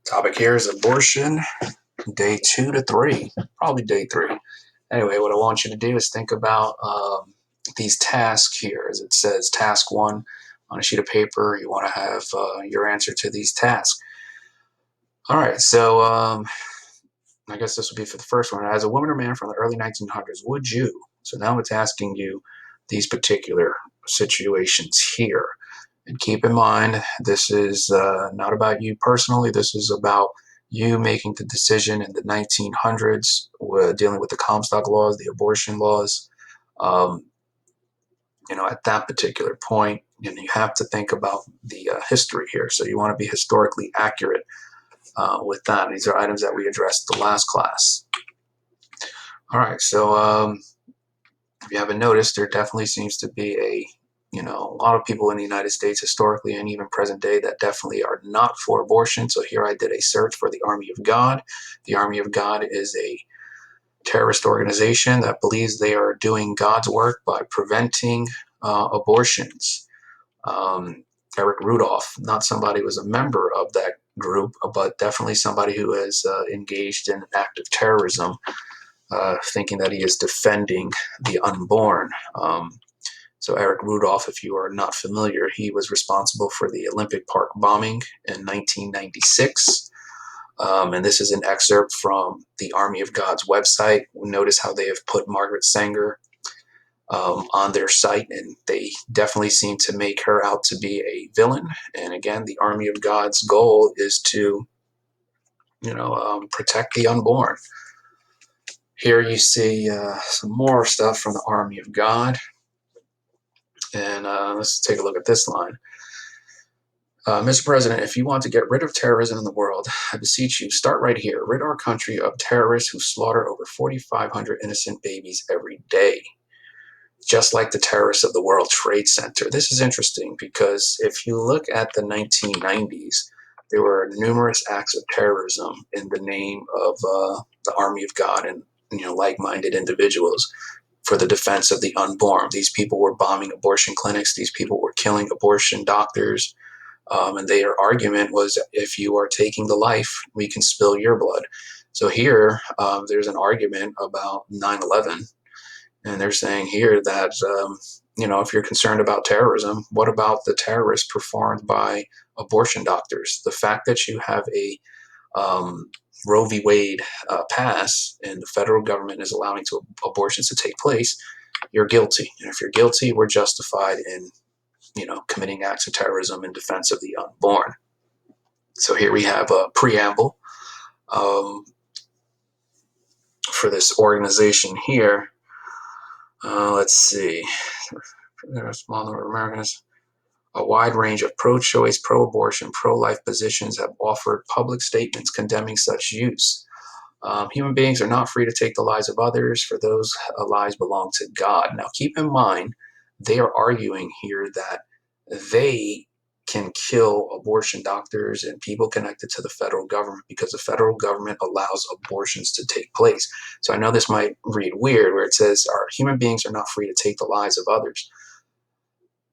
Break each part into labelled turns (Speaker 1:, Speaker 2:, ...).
Speaker 1: Topic here is abortion, day 2 to 3, probably day 3. Anyway, what I want you to do is think about these tasks here. As it says, task 1 on a sheet of paper, you want to have your answer to these tasks. All right, so I guess this would be for the first one. As a woman or man from the early 1900s, would you? So now it's asking you these particular situations here. And keep in mind, this is not about you personally. This is about you making the decision in the 1900s, dealing with the Comstock laws, the abortion laws. Um, at that particular point, you have to think about the history here. So you want to be historically accurate with that. These are items that we addressed the last class. All right, so if you haven't noticed, there definitely seems to be a lot of people in the United States historically and even present day that definitely are not for abortion. So here I did a search for the Army of God. The Army of God is a terrorist organization that believes they are doing God's work by preventing abortions. Eric Rudolph, not somebody who was a member of that group, but definitely somebody who has engaged in an act of terrorism, thinking that he is defending the unborn. So Eric Rudolph, if you are not familiar, he was responsible for the Olympic Park bombing in 1996. And this is an excerpt from the Army of God's website. Notice how they have put Margaret Sanger on their site, and they definitely seem to make her out to be a villain. And again, the Army of God's goal is to, protect the unborn. Here you see some more stuff from the Army of God. And let's take a look at this line. Mr. President, if you want to get rid of terrorism in the world, I beseech you, start right here. Rid our country of terrorists who slaughter over 4,500 innocent babies every day, just like the terrorists of the World Trade Center. This is interesting because if you look at the 1990s, there were numerous acts of terrorism in the name of the Army of God and like-minded individuals for the defense of the unborn. These people were bombing abortion clinics. These people were killing abortion doctors. And their argument was, if you are taking the life, we can spill your blood. So here, there's an argument about 9/11, and they're saying here that, if you're concerned about terrorism, what about the terrorists performed by abortion doctors? The fact that you have a Roe v. Wade pass and the federal government is allowing abortions to take place, you're guilty. And if you're guilty, we're justified in committing acts of terrorism in defense of the unborn. So here we have a preamble for this organization here. Let's see. There are a small number of Americans. A wide range of pro-choice, pro-abortion, pro-life positions have offered public statements condemning such use. Human beings are not free to take the lives of others, for those lives belong to God. Now, keep in mind, they are arguing here that they can kill abortion doctors and people connected to the federal government because the federal government allows abortions to take place. So I know this might read weird where it says our human beings are not free to take the lives of others.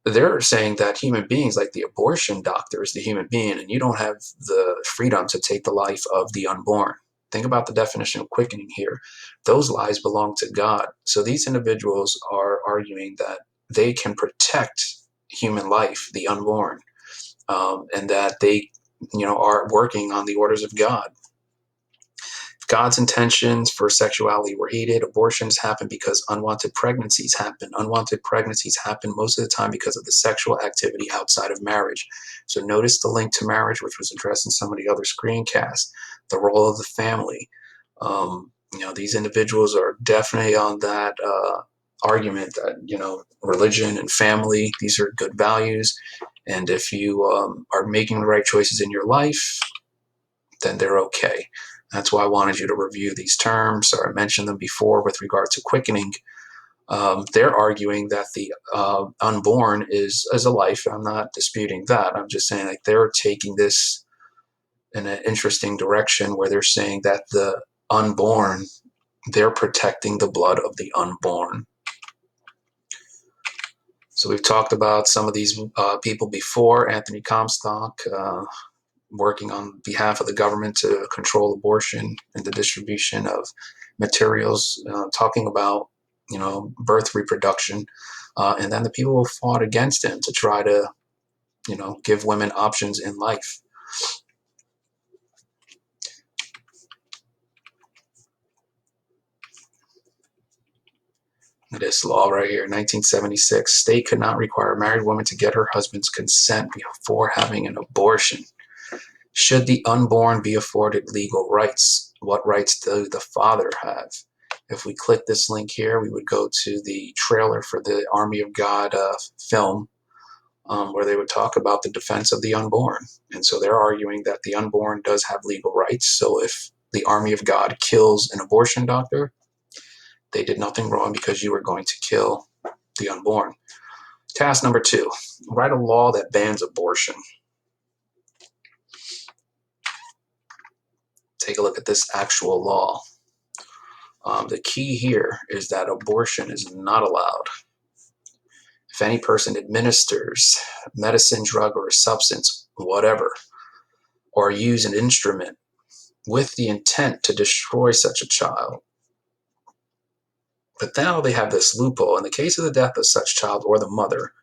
Speaker 1: They're saying that human beings, like the abortion doctor, is the human being, and you don't have the freedom to take the life of the unborn. Think about the definition of quickening here. Those lives belong to God. So these individuals are arguing that they can protect human life, the unborn, and that they, are working on the orders of God. God's intentions for sexuality were heeded. Abortions happen because unwanted pregnancies happen. Unwanted pregnancies happen most of the time because of the sexual activity outside of marriage. So notice the link to marriage, which was addressed in some of the other screencasts, the role of the family. These individuals are definitely on that argument that, religion and family, these are good values. And if you are making the right choices in your life, then they're okay. That's why I wanted you to review these terms, or I mentioned them before with regard to quickening. They're arguing that the unborn is a life. I'm not disputing that. I'm just saying like they're taking this in an interesting direction where they're saying that the unborn, they're protecting the blood of the unborn. So we've talked about some of these people before. Anthony Comstock, working on behalf of the government to control abortion and the distribution of materials, talking about, birth reproduction. And then the people who fought against him to try to, give women options in life. This law right here, 1976, state could not require a married woman to get her husband's consent before having an abortion. Should the unborn be afforded legal rights? What rights does the father have? If we click this link here, we would go to the trailer for the Army of God film, where they would talk about the defense of the unborn. And so they're arguing that the unborn does have legal rights. So if the Army of God kills an abortion doctor, they did nothing wrong because you were going to kill the unborn. Task number 2, write a law that bans abortion. Take a look at this actual law. The key here is that abortion is not allowed. If any person administers medicine, drug, or a substance, whatever, or use an instrument with the intent to destroy such a child, but now they have this loophole. In the case of the death of such child or the mother,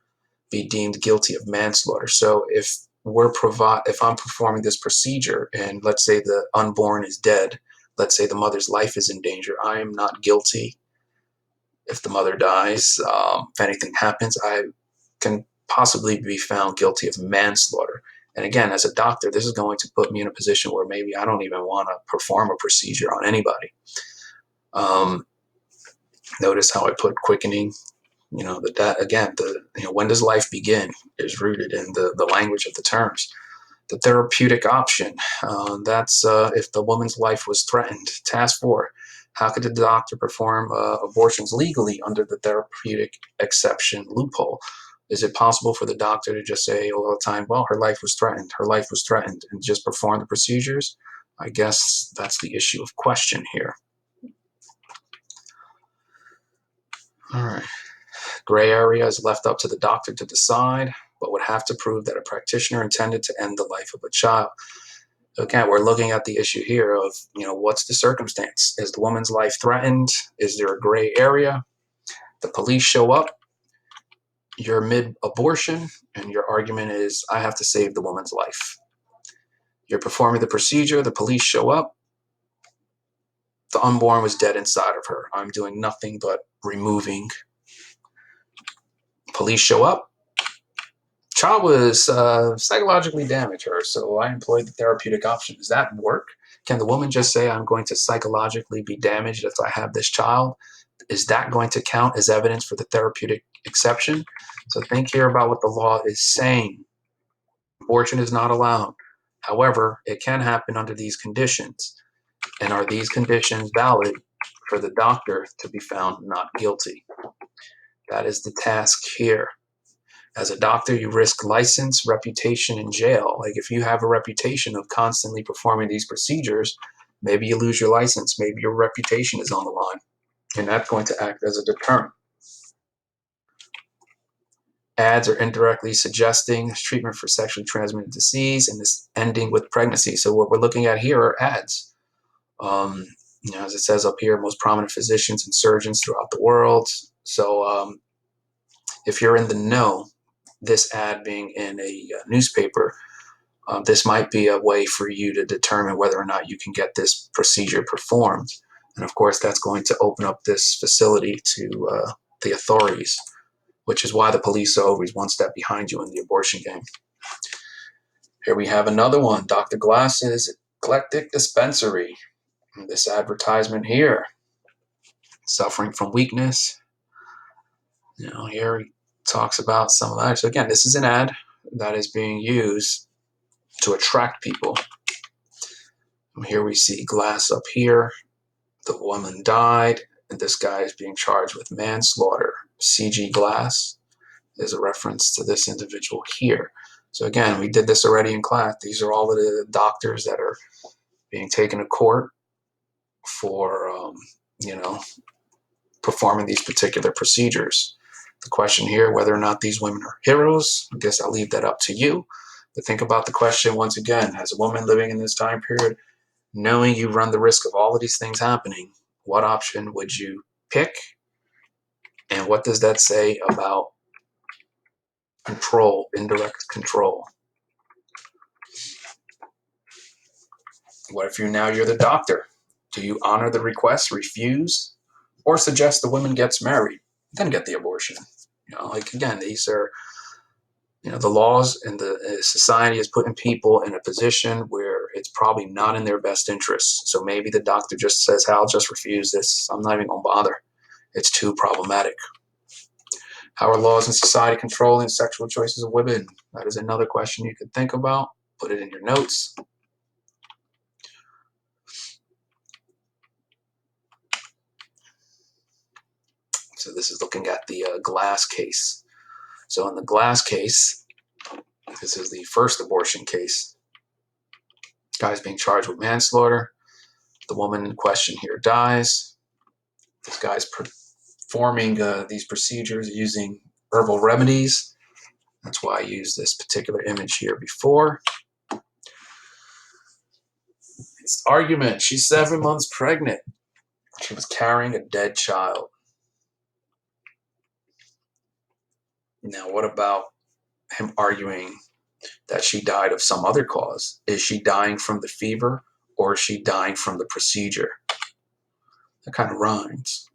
Speaker 1: be deemed guilty of manslaughter. So if I'm performing this procedure and let's say the unborn is dead, let's say the mother's life is in danger, I am not guilty. If the mother dies, if anything happens, I can possibly be found guilty of manslaughter. And again, as a doctor, this is going to put me in a position where maybe I don't even want to perform a procedure on anybody. Notice how I put quickening. When does life begin is rooted in the language of the terms. The therapeutic option, that's if the woman's life was threatened. Task 4, how could the doctor perform abortions legally under the therapeutic exception loophole? Is it possible for the doctor to just say all the time, well, her life was threatened, and just perform the procedures? I guess that's the issue of question here. All right. Gray area is left up to the doctor to decide, but would have to prove that a practitioner intended to end the life of a child. Again, we're looking at the issue here of, what's the circumstance? Is the woman's life threatened? Is there a gray area? The police show up, you're mid-abortion, and your argument is, I have to save the woman's life. You're performing the procedure, the police show up, the unborn was dead inside of her. I'm doing nothing but removing. Police show up, child was psychologically damaged her, so I employed the therapeutic option. Does that work? Can the woman just say, I'm going to psychologically be damaged if I have this child? Is that going to count as evidence for the therapeutic exception? So think here about what the law is saying. Abortion is not allowed. However, it can happen under these conditions. And are these conditions valid for the doctor to be found not guilty? That is the task here. As a doctor, you risk license, reputation, and jail. Like if you have a reputation of constantly performing these procedures, maybe you lose your license, maybe your reputation is on the line, and that's going to act as a deterrent. Ads are indirectly suggesting treatment for sexually transmitted disease and this ending with pregnancy. So what we're looking at here are ads. As it says up here, most prominent physicians and surgeons throughout the world. So if you're in the know, this ad being in a newspaper, this might be a way for you to determine whether or not you can get this procedure performed. And of course, that's going to open up this facility to the authorities, which is why the police are always one step behind you in the abortion game. Here we have another one, Dr. Glass's Eclectic Dispensary. And this advertisement here, suffering from weakness. Here he talks about some of that. So again, this is an ad that is being used to attract people. And here we see Glass up here. The woman died, and this guy is being charged with manslaughter. C.G. Glass is a reference to this individual here. So again, we did this already in class. These are all of the doctors that are being taken to court for, performing these particular procedures. The question here, whether or not these women are heroes, I guess I'll leave that up to you. But think about the question once again, as a woman living in this time period, knowing you run the risk of all of these things happening, what option would you pick? And what does that say about control, indirect control? What if you're the doctor? Do you honor the request, refuse, or suggest the woman gets married, then get the abortion? Like again, these are the laws and the society is putting people in a position where it's probably not in their best interest. So maybe the doctor just says, "I'll just refuse this. I'm not even going to bother. It's too problematic." How are laws in society controlling sexual choices of women? That is another question you could think about. Put it in your notes. So this is looking at the Glass case. So in the Glass case, this is the first abortion case. Guy's being charged with manslaughter. The woman in question here dies. This guy's performing these procedures using herbal remedies. That's why I used this particular image here before. It's argument. She's 7 months pregnant. She was carrying a dead child. Now, what about him arguing that she died of some other cause? Is she dying from the fever or is she dying from the procedure? That kind of rhymes.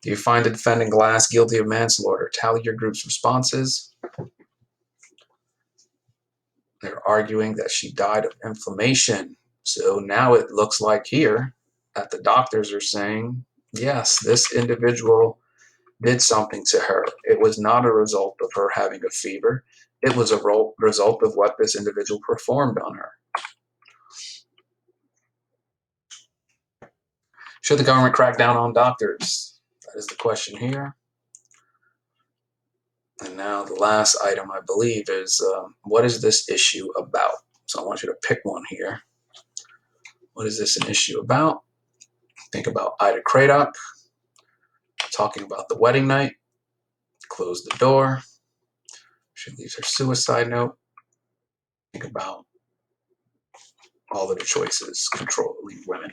Speaker 1: Do you find the defendant Glass guilty of manslaughter? Tally your group's responses. They're arguing that she died of inflammation. So now it looks like here that the doctors are saying, yes, this individual did something to her. It was not a result of her having a fever. It was a result of what this individual performed on her. Should the government crack down on doctors? That is the question here. And now the last item, I believe, is what is this issue about? So I want you to pick one here. What is this an issue about? Think about Ida Cradock talking about the wedding night. Close the door. She leaves her suicide note. Think about all of the choices controlling women.